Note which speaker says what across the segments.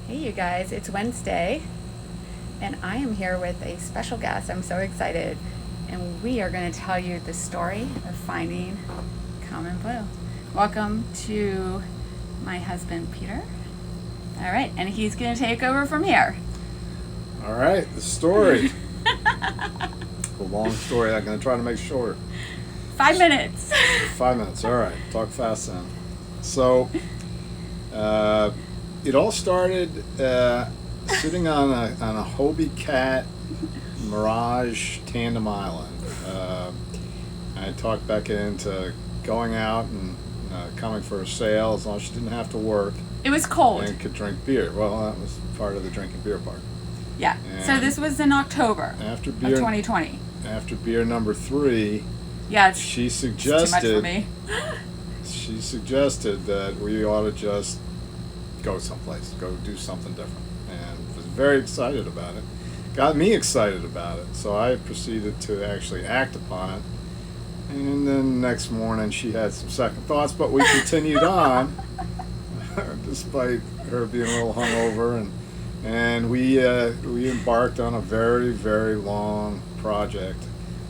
Speaker 1: Hey you guys, it's Wednesday and I am here with a special guest. I'm so excited, and we are going to tell you the story of finding Common Blue. Welcome to my husband Peter. All right, and he's going to take over from here.
Speaker 2: All right, the story. A long story. I'm going to try to make short.
Speaker 1: 5 minutes.
Speaker 2: 5 minutes. All right. Talk fast then. So, it all started sitting on a Hobie Cat Mirage tandem island. I talked Becca into going out and coming for a sail as long as she didn't have to work.
Speaker 1: It was cold.
Speaker 2: And could drink beer. Well, that was part of the drinking beer part.
Speaker 1: Yeah.
Speaker 2: And
Speaker 1: so this was in October
Speaker 2: after
Speaker 1: of
Speaker 2: beer,
Speaker 1: 2020.
Speaker 2: After beer number 3,
Speaker 1: Yeah,
Speaker 2: she
Speaker 1: it's too
Speaker 2: suggested
Speaker 1: much for me.
Speaker 2: she suggested that we ought to just go someplace, go do something different, and was very excited about it. Got me excited about it, so I proceeded to actually act upon it. And then next morning she had some second thoughts, but we continued on, despite her being a little hungover, and we embarked on a very, very long project,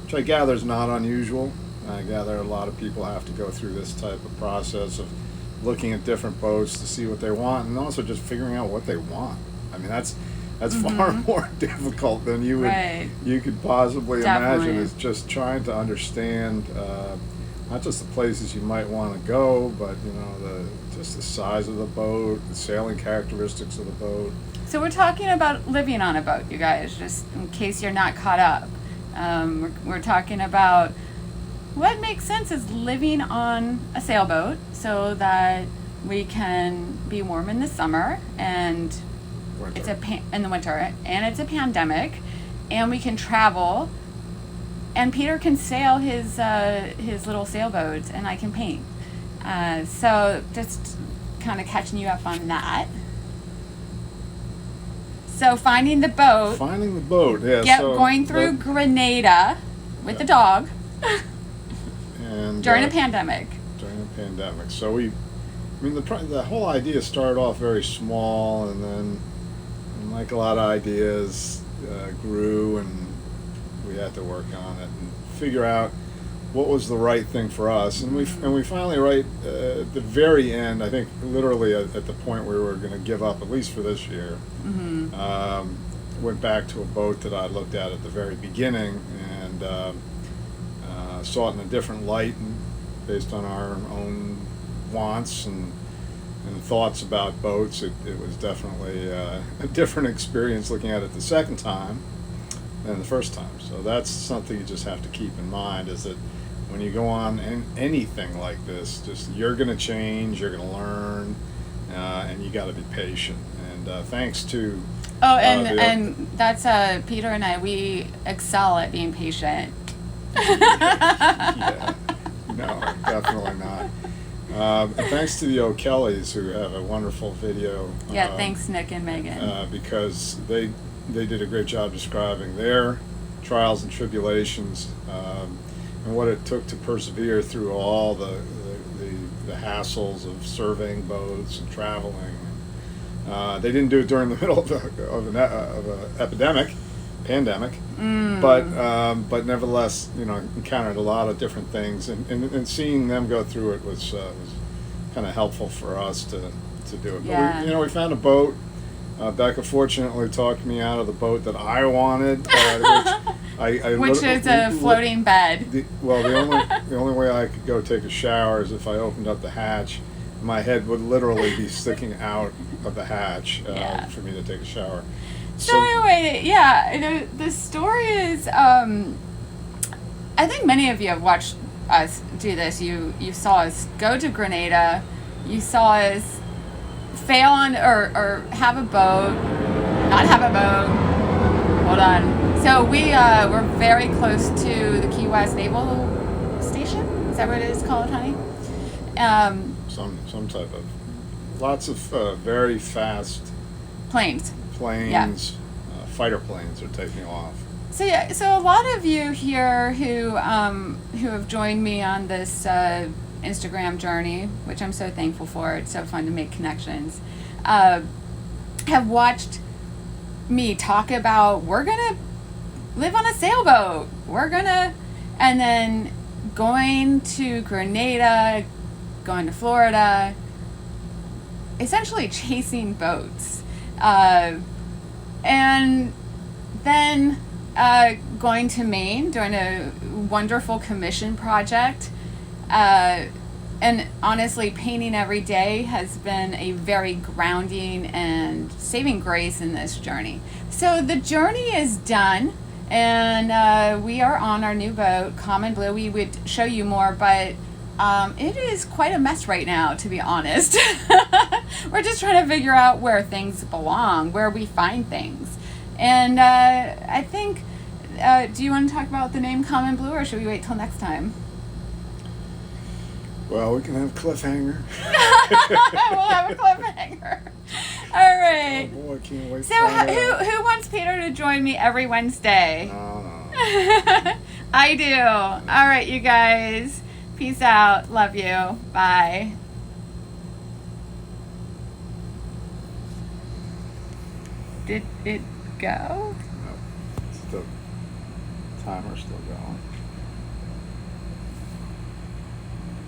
Speaker 2: which I gather is not unusual. I gather a lot of people have to go through this type of process of looking at different boats to see what they want, and also just figuring out what they want. I mean, that's far more difficult than you could possibly
Speaker 1: Definitely.
Speaker 2: imagine. Is just trying to understand not just the places you might want to go, but just the size of the boat, the sailing characteristics of the boat.
Speaker 1: So we're talking about living on a boat, you guys, just in case you're not caught up. We're talking about what makes sense is living on a sailboat so that we can be warm in the summer and
Speaker 2: Winter.
Speaker 1: in the winter, and it's a pandemic, and we can travel, and Peter can sail his little sailboats, and I can paint. So just kind of catching you up on that. So finding the boat,
Speaker 2: Yeah.
Speaker 1: going through Grenada with the dog
Speaker 2: and
Speaker 1: during a pandemic.
Speaker 2: So the whole idea started off very small, and then, like a lot of ideas, grew, and we had to work on it and figure out what was the right thing for us. And we finally, right at the very end, I think literally at the point where we were going to give up, at least for this year, went back to a boat that I looked at the very beginning, and saw it in a different light, and based on our own wants and thoughts about boats. It was definitely a different experience looking at it the second time than the first time. So that's something you just have to keep in mind, is that when you go on anything like this, just you're going to change, you're going to learn, and you got to be patient. And thanks to
Speaker 1: And that's Peter and I. We excel at being patient.
Speaker 2: Yeah, no, definitely not. And thanks to the O'Kellys, who have a wonderful video.
Speaker 1: Yeah, thanks Nick and Megan.
Speaker 2: Because they did a great job describing their trials and tribulations, and what it took to persevere through all the hassles of surveying boats and traveling. They didn't do it during the middle of an pandemic, but nevertheless, encountered a lot of different things, and seeing them go through it was kind of helpful for us to do it.
Speaker 1: Yeah.
Speaker 2: But we found a boat. Becca fortunately talked me out of the boat that I wanted,
Speaker 1: Which is a floating bed.
Speaker 2: The only way I could go take a shower is if I opened up the hatch. My head would literally be sticking out of the hatch for me to take a shower.
Speaker 1: So anyway, yeah, the story is, I think many of you have watched us do this. You saw us go to Grenada. You saw us fail on or have a boat, not have a boat. Hold on. So we were very close to the Key West Naval Station. Is that what it is called, honey?
Speaker 2: Some type of lots of very fast
Speaker 1: planes.
Speaker 2: Fighter planes are taking off.
Speaker 1: So a lot of you here who have joined me on this Instagram journey, which I'm so thankful for. It's so fun to make connections. have watched me talk about, we're gonna live on a sailboat, and then going to Grenada, going to Florida, essentially chasing boats, and then going to Maine, doing a wonderful commission project, and honestly, painting every day has been a very grounding and saving grace in this journey. So the journey is done, and we are on our new boat, Common Blue. We would show you more, but it is quite a mess right now, to be honest. We're just trying to figure out where things belong, where we find things. And I think, do you want to talk about the name Common Blue, or should we wait till next time?
Speaker 2: Well, we can have a cliffhanger.
Speaker 1: We'll have a cliffhanger. All right.
Speaker 2: Oh boy, can't wait.
Speaker 1: So who wants Peter to join me every Wednesday?
Speaker 2: No.
Speaker 1: I do. All right, you guys. Peace out. Love you. Bye. Did it go?
Speaker 2: No. It's the timer's still going.